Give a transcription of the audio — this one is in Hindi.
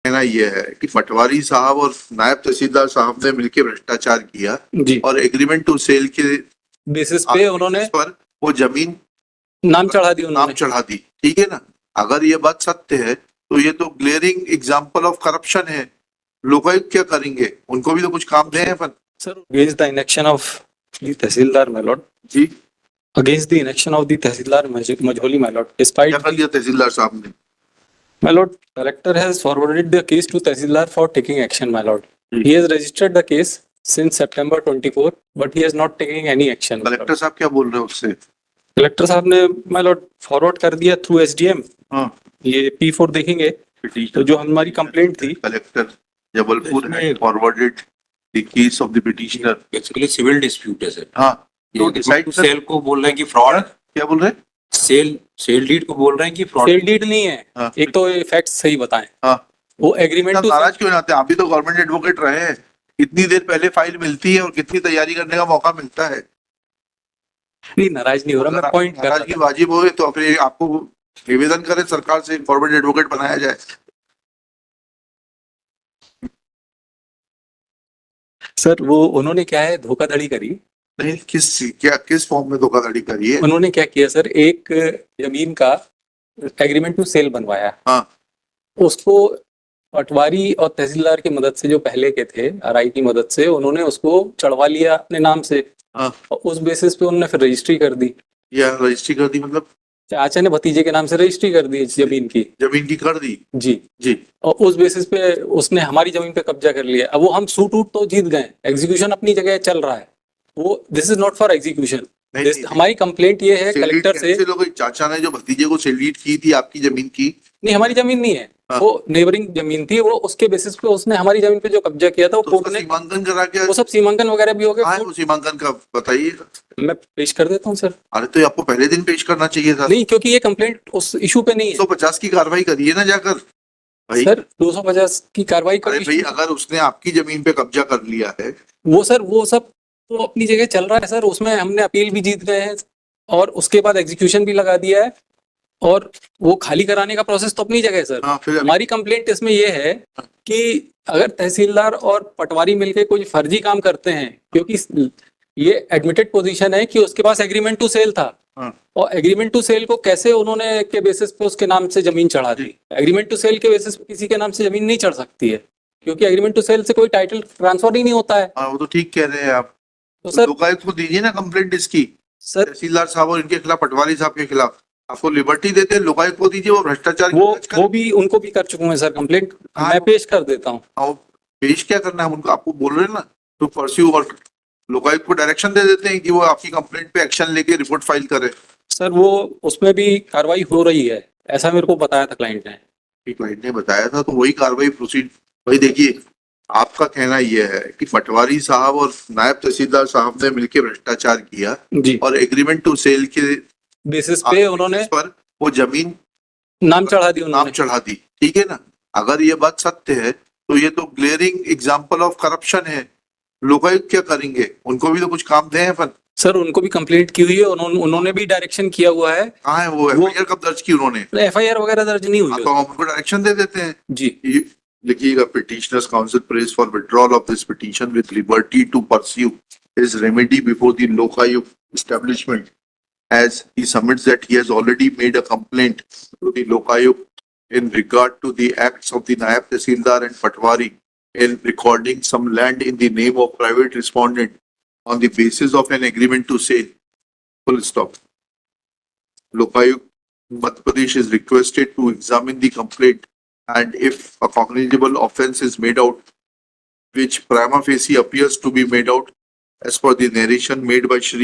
कहना यह है कि पटवारी साहब और नायब तहसीलदार साहब ने मिलकर भ्रष्टाचार किया जी, और एग्रीमेंट टू सेल के बेसिस पे उन्होंने पर वो जमीन नाम चढ़ा दी नाम उन्होंने। चढ़ा दी। ठीक है ना, अगर ये बात सत्य है तो ये तो ग्लेयरिंग एग्जाम्पल ऑफ करप्शन है। लोकायुक्त क्या करेंगे, उनको भी तो कुछ काम दे हैं अपन। Sir, against the inaction of the tehsildar my lord, जी, against the inaction of the tehsildar Majholi my lord, despite क्या कर दिया तहसीलदार साहब ने? my lord, collector has forwarded the case to tehsildar for taking action my lord. जी। He has registered the case since September 24 but he has not taken any action my lord. Collector साहब क्या बोल रहे हैं उससे? कलेक्टर साहब ने my lord फॉरवर्ड कर दिया थ्रू SDM। हाँ, ये P4 देखेंगे तो जो हमारी कंप्लेंट थी, कलेक्टर जबलपुर है forwarded the case of the petitioner. Actually civil dispute है सर। हाँ, तो ये डिसाइड सेल को बोल रहे हैं कि फ्रॉड, क्या बोल रहे हैं? सेल डीड को बोल रहे हैं कि फ्रॉड। सेल डीड नहीं है। हाँ। एक तो फैक्ट सही बताएं, हाँ, वो एग्रीमेंट इतना टू नाराज क्यों आते हैं? आप भी तो गवर्नमेंट एडवोकेट रहे हैं, इतनी देर पहले फाइल मिलती है और कितनी तैयारी करने का मौका मिलता है। नहीं, नाराज नहीं हो रहा, मैं पॉइंट कर रहा नाराजगी वाजिब हो तो फिर आपको निवेदन करें सरकार से गवर्नमेंट एडवोकेट बनाया जाए। सर, वो उन्होंने क्या है, धोखाधड़ी करी। नहीं, किस फॉर्म में धोखाधड़ी करी है? उन्होंने क्या किया सर, एक जमीन का एग्रीमेंट टू सेल बनवाया। हाँ, उसको पटवारी और तहसीलदार की मदद से, जो पहले के थे RI की मदद से, उन्होंने उसको चढ़वा लिया अपने नाम से। हाँ, और उस बेसिस पे उन्होंने फिर रजिस्ट्री कर दी। या रजिस्ट्री कर दी मतलब चाचा ने भतीजे के नाम से रजिस्ट्री कर दी इस जमीन की। जमीन की कर दी? जी जी। और उस बेसिस पे उसने हमारी जमीन पे कब्जा कर लिया। अब वो हम सूट उट तो जीत गए, एग्जीक्यूशन अपनी जगह चल रहा है। वो this is not for execution. नहीं, हमारी कंप्लेंट ये है कलेक्टर से। चाचा ने जो भतीजे को सेल की थी आपकी जमीन की? नहीं, हमारी जमीन नहीं है। हाँ। वो नेबरिंग जमीन थी। वो उसके बेसिस पे उसने हमारी जमीन पे जो कब्जा किया था, वो तो कोर्ट उसका ने सीमांकन करा के? वो सब सीमांकन वगैरह भी हो गया। हाँ, वो सीमांकन का बताइए। मैं पेश कर देता हूँ सर। अरे तो ये आपको पहले दिन पेश करना चाहिए था। नहीं, क्योंकि ये कंप्लेंट उस इशू पे नहीं है। 250 की कार्रवाई करिए ना जाकर भाई। सर, 250 की कार्रवाई अरे भाई, अगर उसने आपकी जमीन पे कब्जा कर लिया है, वो सब तो अपनी जगह चल रहा है सर। उसमें हमने अपील भी जीत गए हैं और उसके बाद एग्जीक्यूशन भी लगा दिया है, और वो खाली कराने का प्रोसेस तो अपनी जगह है सर। हाँ, फिर हमारी कंप्लेंट इसमें ये है कि अगर तहसीलदार और पटवारी मिलकर कोई फर्जी काम करते हैं, क्योंकि ये एडमिटेड पोजीशन है कि उसके पास एग्रीमेंट टू सेल था। हाँ। और एग्रीमेंट टू सेल को कैसे उन्होंने के बेसिस पे उसके नाम से जमीन चढ़ा दी? एग्रीमेंट टू सेल के बेसिस पे किसी के नाम से जमीन नहीं चढ़ सकती है, क्योंकि एग्रीमेंट टू सेल से कोई टाइटल ट्रांसफर ही नहीं होता है। हाँ, वो तो ठीक कह रहे हैं आप। तो सर, लोकायुक्त को दीजिए ना कंप्लेंट इसकी, सर तहसीलदार साहब और इनके खिलाफ, पटवारी साहब के खिलाफ। आपको लिबर्टी देते हैं, लोकायुक्त को दीजिए, वो भ्रष्टाचार वो भी उनको भी कर चुके हैं सर कंप्लेंट। हाँ। मैं पेश कर देता हूँ। और पेश क्या करना है उनको, आपको बोल रहे हैं ना टू परस्यू, और लोकायुक्त को डायरेक्शन दे देते हैं कि वो आपकी कंप्लेंट पे एक्शन लेके रिपोर्ट फाइल करे। सर, वो उसमें भी कार्रवाई हो रही है, ऐसा मेरे को बताया था क्लाइंट ने। क्लाइंट ने बताया था, तो वही कार्रवाई प्रोसीड। भाई देखिए, आपका कहना यह है कि पटवारी साहब और नायब तहसीलदार साहब ने मिलकर भ्रष्टाचार किया जी, और एग्रीमेंट टू सेल के बेसिस पे उन्होंने पर वो जमीन नाम चढ़ा दी नाम उन्होंने। चढ़ा दी। ठीक है ना, अगर ये बात सत्य है तो ये तो ग्लेयरिंग एग्जाम्पल ऑफ करप्शन है। लोकायुक्त क्या करेंगे, उनको भी तो कुछ काम दे हैं अपन। सर, उनको भी कंप्लेंट की हुई है, उन्होंने भी डायरेक्शन किया हुआ है। कहाँ है वो FIR कब दर्ज की उन्होंने? FIR वगैरह दर्ज नहीं हुई हाँ, है। तो हम उनको डायरेक्शन दे देते हैं जी, लिखिएगा, petitioner's counsel prays for withdrawal of this petition with liberty to pursue his remedy before the Lokayukta establishment as he submits that he has already made a complaint to the Lokayukt in regard to the acts of the Nayab Tehsildar and Patwari in recording some land in the name of private respondent on the basis of an agreement to sale. Full stop. Lokayukt Madhya Pradesh is requested to examine the complaint, and if a cognizable offence is made out, which prima facie appears to be made out as per the narration made by Shri